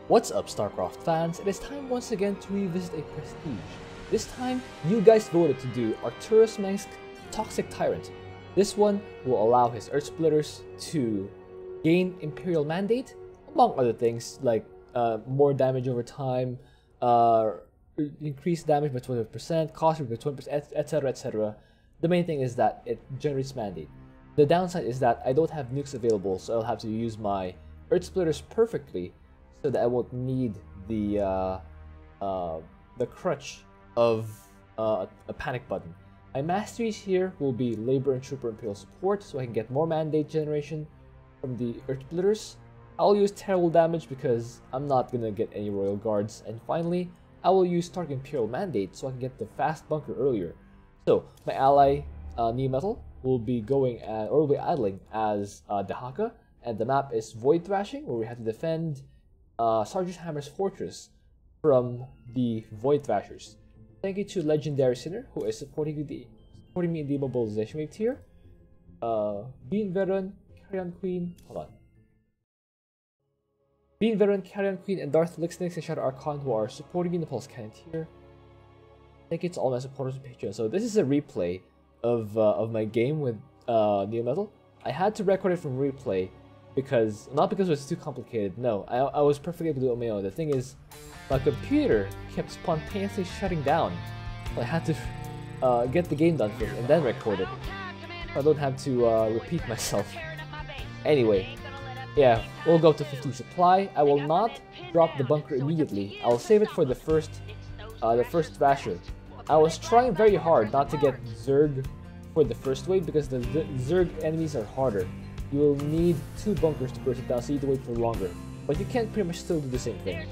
What's up, StarCraft fans? It is time once again to revisit a prestige. This time, you guys voted to do Arcturus Mengsk Toxic Tyrant. This one will allow his Earth Splitters to gain Imperial Mandate, among other things like more damage over time, increased damage by 20%, cost by 20%, etc, etc. The main thing is that it generates Mandate. The downside is that I don't have nukes available, so I'll have to use my Earth Splitters perfectly so that I won't need the crutch of a panic button. My masteries here will be Labor and Trooper Imperial Support, so I can get more Mandate generation from the Earth Splitters. I'll use Terrible Damage because I'm not gonna get any Royal Guards. And finally, I will use Stark Imperial Mandate so I can get the fast bunker earlier. So my ally Neometal will be going or will be idling as Dahaka, and the map is Void Thrashing, where we have to defend Sergeant Hammer's fortress from the Void Thrashers. Thank you to Legendary Sinner, who is supporting me in the mobilization wave tier. Bean Veteran, Carrion Queen, Bean Veteran, Carrion Queen, and Darth Lixnix and Shadow Archon, who are supporting me in the Pulse Cannon tier. Thank you to all my supporters on Patreon. So this is a replay of my game with Neometal. I had to record it from replay because, not because it was too complicated, no, I was perfectly able to do it on my own. The thing is, my computer kept spontaneously shutting down. So I had to get the game done first and then record it. I don't have to repeat myself. Anyway, yeah, we'll go to 15 supply. I will not drop the bunker immediately. I'll save it for the first Thrasher. I was trying very hard not to get Zerg for the first wave because the Zerg enemies are harder. You will need 2 bunkers to burst it down, so you need to wait for longer. But you can pretty much still do the same thing.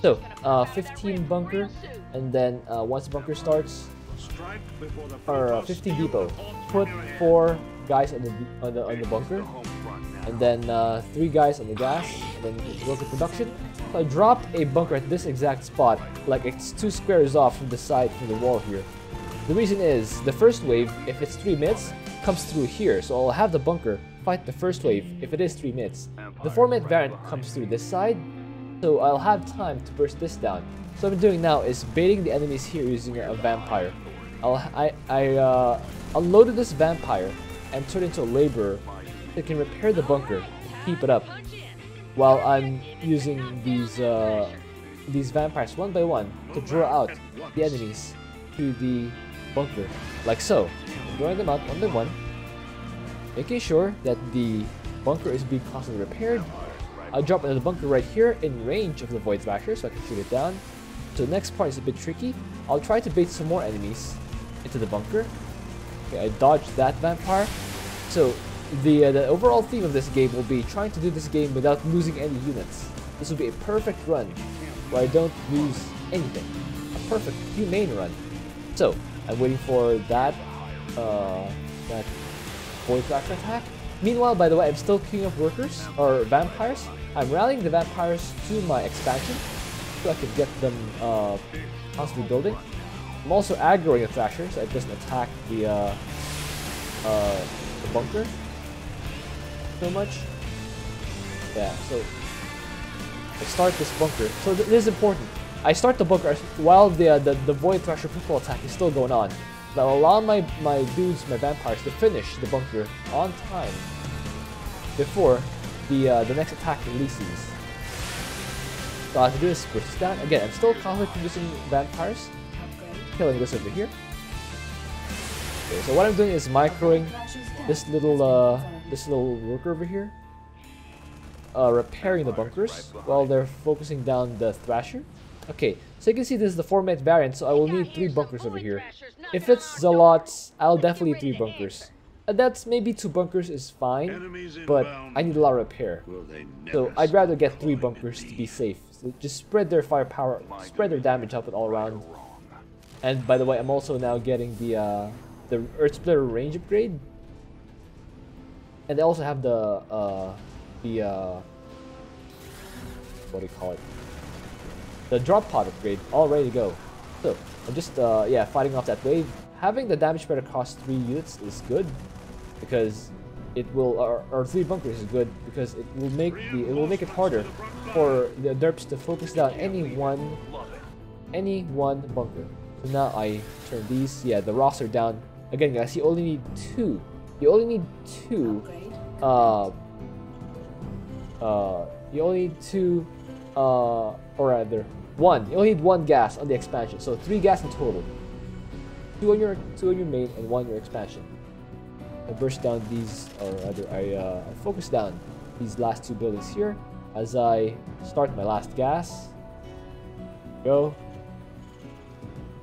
So, 15 bunker, and then once the bunker starts, or 15 depot, put 4 guys on the bunker, and then 3 guys on the gas, and then go to production. So I drop a bunker at this exact spot, like it's 2 squares off from the side from the wall here. The reason is, the first wave, if it's 3 minutes, comes through here, so I'll have the bunker fight the first wave if it is 3 minutes. The 4-minute variant comes through this side, so I'll have time to burst this down. So what I'm doing now is baiting the enemies here using a vampire. I unloaded this vampire and turned into a laborer that can repair the bunker and keep it up, while I'm using these vampires one by one to draw out the enemies to the bunker, like so. Drawing them out one by one, making sure that the bunker is being constantly repaired. I'll drop another bunker right here in range of the Void Thrasher so I can shoot it down. So the next part is a bit tricky. I'll try to bait some more enemies into the bunker. Okay, I dodged that vampire. So the overall theme of this game will be trying to do this game without losing any units. This will be a perfect run where I don't lose anything. A perfect humane run. So I'm waiting for that Void Thrasher attack. Meanwhile, by the way, I'm still queuing up workers or vampires. I'm rallying the vampires to my expansion so I can get them constantly building. I'm also aggroing the Thrasher so it doesn't attack the bunker so much. Yeah, so I start this bunker. So this is important. I start the bunker while the Void Thrasher purple attack is still going on. That will allow my dudes, my vampires, to finish the bunker on time before the next attack releases. So all I have to do is push this down. Again, I'm still constantly producing vampires, killing this over here. Okay, so what I'm doing is microing this little worker over here, repairing the bunkers while they're focusing down the Thrasher. Okay, so you can see this is the 4-minute variant, so I will need 3 bunkers over here. If it's Zealots, I'll definitely need 3 bunkers. And that's maybe 2 bunkers is fine, but I need a lot of repair. So I'd rather get 3 bunkers to be safe. So just spread their firepower, spread their damage up and all around. And by the way, I'm also now getting the Earth Splitter range upgrade. And they also have the what do you call it? The drop pod upgrade all ready to go. So I'm just yeah, fighting off that wave. Having the damage spreader cost 3 units is good because it will, or 3 bunkers is good because it will make it harder for the derps to focus down any one bunker. So now I turn these. Yeah, the rocks are down again, guys. You only need 2. You only need 2. You only need 2. Or rather, 1. You only need 1 gas on the expansion. So 3 gas in total. 2 on your main and 1 on your expansion. I burst down these, or rather, I focus down these last 2 buildings here as I start my last gas. Go.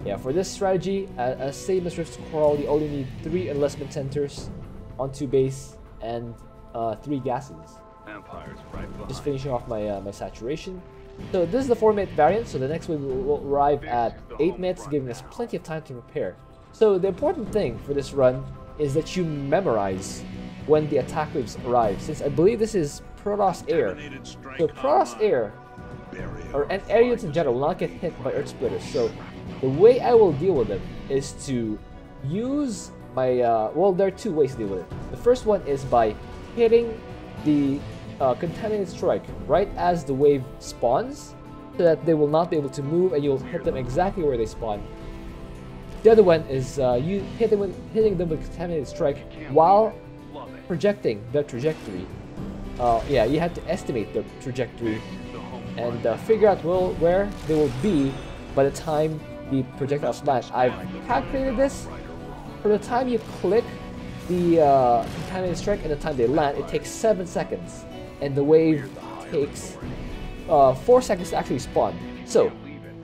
Yeah, for this strategy, as same as Rift's Quarrel, you only need 3 enlistment centers onto base and 3 gases. Just finishing off my my saturation. So this is the 4-minute variant, so the next wave will arrive at 8 minutes, giving us plenty of time to prepare. So the important thing for this run is that you memorize when the attack waves arrive, since I believe this is Protoss Air. So Protoss Air, and air units in general, will not get hit by Earth Splitters. So the way I will deal with it is to use my, well, there are 2 ways to deal with it. The first one is by hitting the Contaminated Strike right as the wave spawns, so that they will not be able to move and you'll hit them exactly where they spawn. The other one is you hitting them with Contaminated Strike while projecting the trajectory. Yeah, you have to estimate the trajectory and figure out where they will be by the time the projectiles land. I've calculated this. From the time you click the Contaminated Strike and the time they land, it takes 7 seconds. And the wave takes 4 seconds to actually spawn. So,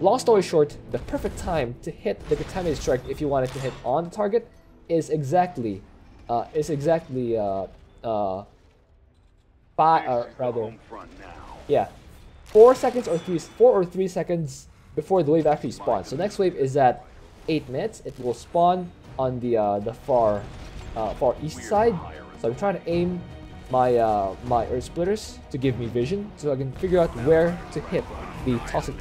long story short, the perfect time to hit the Contaminated Strike if you want it to hit on the target is exactly 4 seconds or 4 or 3 seconds before the wave actually spawns. So next wave is at 8 minutes. It will spawn on the far east side. So I'm trying to aim my my Earth Splitters to give me vision, so I can figure out where to hit the toxic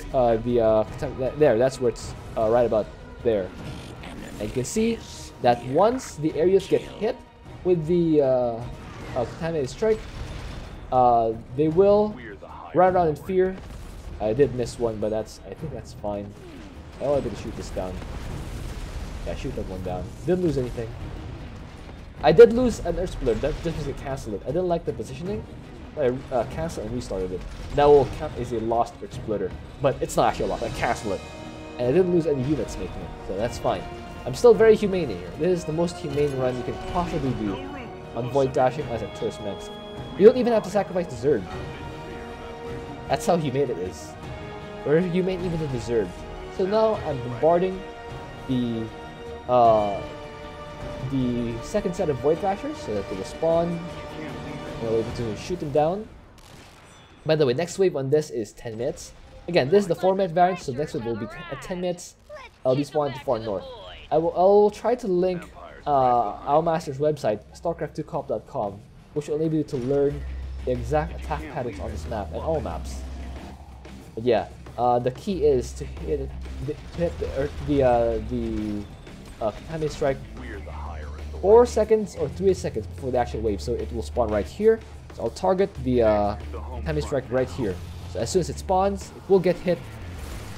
there. That's where it's right about there. And you can see that once the areas get hit with the Contaminated Strike, they will run around in fear. I did miss one, but I think that's fine. Oh, I better shoot this down. Yeah, shoot that one down. Didn't lose anything. I did lose an Earth Splitter, that just means I canceled it. I didn't like the positioning, but I canceled and restarted it. That will count as a lost Earth Splitter, but it's not actually a loss, I canceled it. And I didn't lose any units making it, so that's fine. I'm still very humane here. This is the most humane run you can possibly do on Void Dashing as a Tourist Max. You don't even have to sacrifice the Zerg. That's how humane it is. Or humane even than the Zerg. So now I'm bombarding the second set of Void Thrashers so that they will spawn and we're able to shoot them down. By the way, next wave on this is 10 minutes. Again, this is the 4-minute variant, so next wave will be at 10 minutes. I'll be spawning to far north. I will try to link Owlmaster's website, starcraft2cop.com, which will enable you to learn the exact attack patterns on this map and all maps. But yeah, the key is to hit the Contaminated Strike 4 seconds or 3 seconds before the actual wave, so it will spawn right here. So I'll target the Contaminated Strike right here. So as soon as it spawns, it will get hit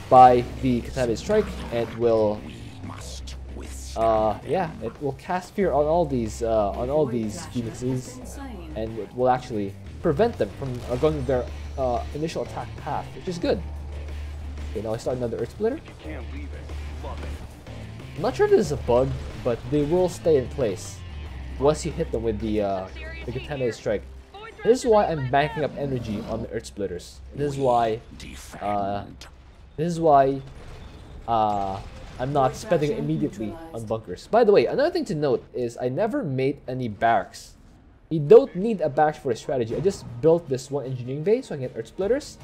by the Contaminated Strike, and it will, yeah, it will cast fear on all these phoenixes, and it will actually prevent them from going their initial attack path, which is good. Okay, now I start another Earth Splitter. I'm not sure if this is a bug, but they will stay in place once you hit them with the Contaminated Strike. This is why I'm banking up energy on the Earth Splitters. This is why I'm not spending it immediately on bunkers. By the way, another thing to note is I never made any barracks. You don't need a barracks for a strategy. I just built this one engineering base so I can get Earth Splitters,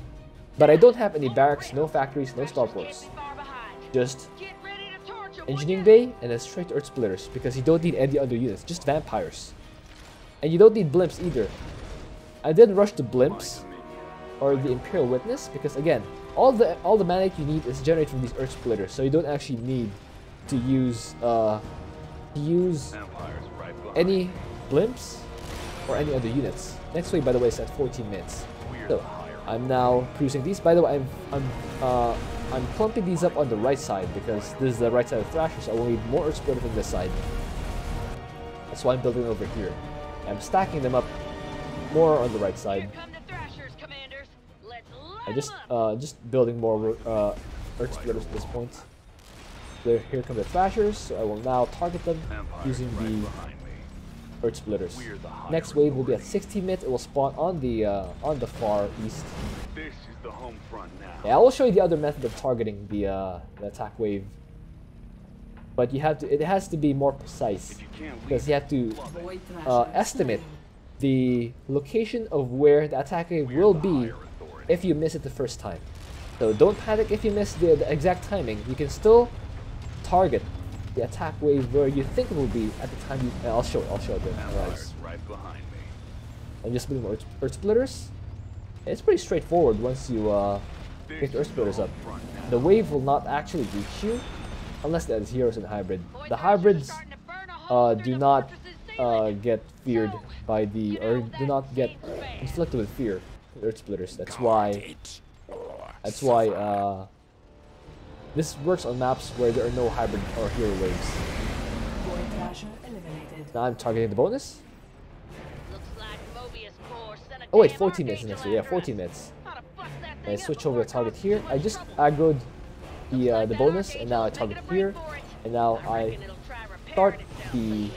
but I don't have any barracks, no factories, no starports. Just engineering bay and then straight to Earth Splitters, because you don't need any other units, just vampires. And you don't need blimps either. I didn't rush the blimps or the Imperial Witness because again, all the mana you need is generated from these Earth Splitters, so you don't actually need to use any blimps or any other units. Next wave, by the way, is at 14 minutes. So I'm now producing these. By the way, I'm clumping these up on the right side because this is the right side of the Thrashers. So I will need more Earth Splitter from this side. That's why I'm building over here. I'm stacking them up more on the right side. I just building more Earth Splitters at this point. Here come the Thrashers, so I will now target them using the Earth Splitters. Next wave will be at 60 minutes. It will spawn on the far east. This is the home front now. Yeah, I will show you the other method of targeting the attack wave. But you have to. It has to be more precise because you have to estimate the location of where the attack wave will be if you miss it the first time. So don't panic if you miss the exact timing. You can still target the attack wave where you think it will be at the time you. I'll show it. Right behind me. I'm just putting more Earth Splitters. It's pretty straightforward once you get the Earth Splitters up. The wave will not actually reach you unless there's heroes in hybrid. The hybrids do not get feared by the, or do not get inflicted with fear. Earth Splitters. That's why this works on maps where there are no hybrid or hero waves. Now I'm targeting the bonus. Oh wait, 14 minutes next year. Yeah, 14 minutes. And I switch over the target here. I just aggroed the bonus, and now I target here, and now I start the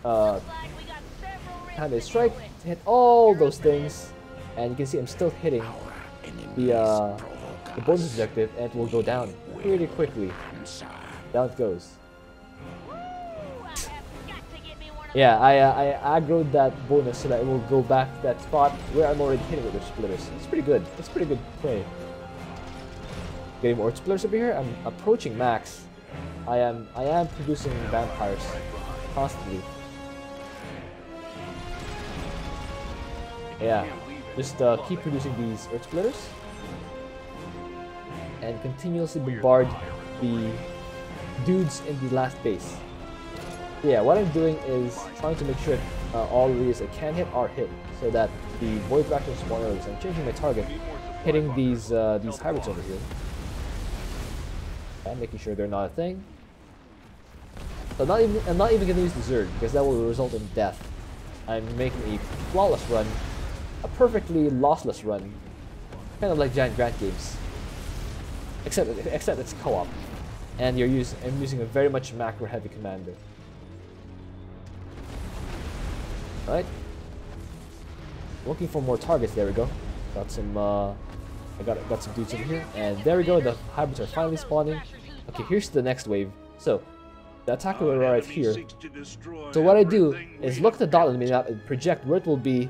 Contaminated Strike to hit all those things, and you can see I'm still hitting the bonus objective, and it will go down pretty quickly. Down it goes. Yeah, I aggroed that bonus so that it will go back to that spot where I'm already hitting with the splitters. It's pretty good. It's pretty good play. Getting more splitters over here. I'm approaching max. I am producing vampires constantly. Yeah, just keep producing these Earth Splitters and continuously bombard the dudes in the last base. Yeah, what I'm doing is trying to make sure all areas I can hit are hit, so that the Void Thrashers spawn early. So I'm changing my target, hitting these hybrids over here. I'm making sure they're not a thing. So I'm not even gonna use the Zerg because that will result in death. I'm making a flawless run, a perfectly lossless run, kind of like Giant Grant games, except it's co-op, and I'm using a very much macro heavy commander. Right, looking for more targets. There we go. Got some. I got some dudes in here, and there we go. The hybrids are finally spawning. Okay, here's the next wave. So the attacker will arrive here. So what I do is look at the dot on the map and project where it will be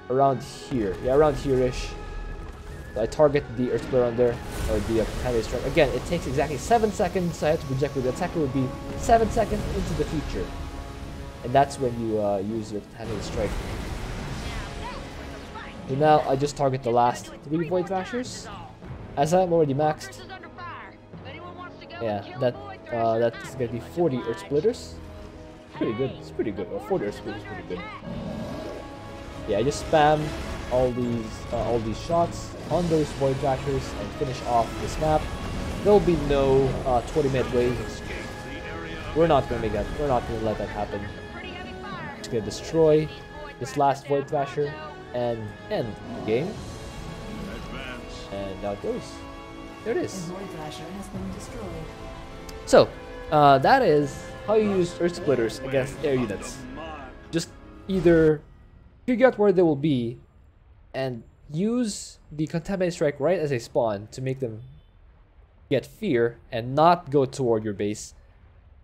around here. Yeah, around here-ish. So I target the Earth Splitter on there, or the Contaminated Strike. Again, it takes exactly 7 seconds, so I have to project where the attacker will be 7 seconds into the future. And that's when you use your Contaminated Strike. So now I just target the last 3 Void Thrashers, as I'm already maxed. Yeah, that's gonna be 40 Earth Splitters. Pretty good. It's pretty good. Or 40 Earth Splitters is pretty good. Yeah, I just spam all these shots on those Void Thrashers and finish off this map. There'll be no 20-minute wave. We're not gonna make that. We're not gonna let that happen. Just gonna destroy this last Void Thrasher and end the game. And now it goes. There it is. So, that is how you use Earth Splitters against air units. Just either figure out where they will be and use the Contaminated Strike right as they spawn to make them get fear and not go toward your base.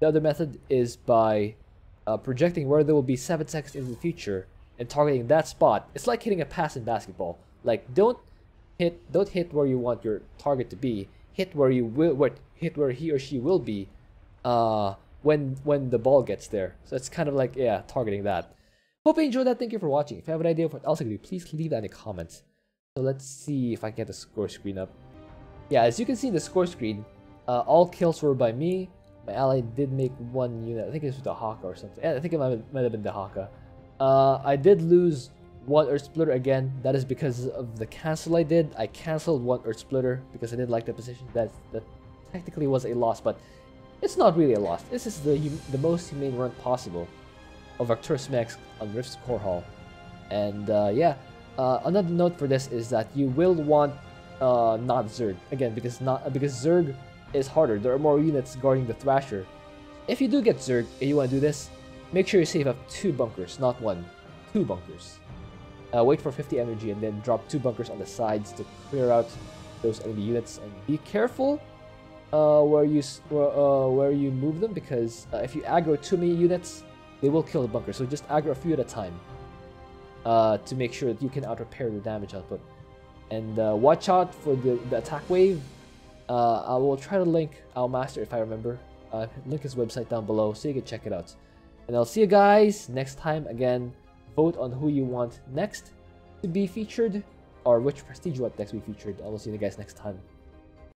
The other method is by projecting where they will be 7 seconds into the future and targeting that spot. It's like hitting a pass in basketball. Like don't hit where you want your target to be. Hit where he or she will be when the ball gets there. So it's kind of like, yeah, targeting that. Hope you enjoyed that. Thank you for watching. If you have an idea of what else I can do, please leave that in the comments. So let's see if I can get the score screen up. Yeah, as you can see in the score screen, all kills were by me. My ally did make one unit. I think it was the Haka or something. I think it might have been the Haka. I did lose one Earth Splitter again. That is because of the cancel I did. I canceled one Earth Splitter because I didn't like the position. That technically was a loss, but it's not really a loss. This is the most humane run possible of Arcturus Mechs on Rift's Core Hall. And yeah, another note for this is that you will want not Zerg again, because Zerg is harder. There are more units guarding the Thrasher. If you do get Zerg and you want to do this, make sure you save up 2 bunkers, not 1, 2 bunkers. Wait for 50 energy and then drop 2 bunkers on the sides to clear out those enemy units. And be careful where you move them, because if you aggro too many units, they will kill the bunker. So just aggro a few at a time to make sure that you can out-repair the damage output. And watch out for the attack wave. I will try to link our master if I remember. Link his website down below so you can check it out. And I'll see you guys next time. Again, vote on who you want next to be featured, or which prestige you want next to be featured. I will see you guys next time.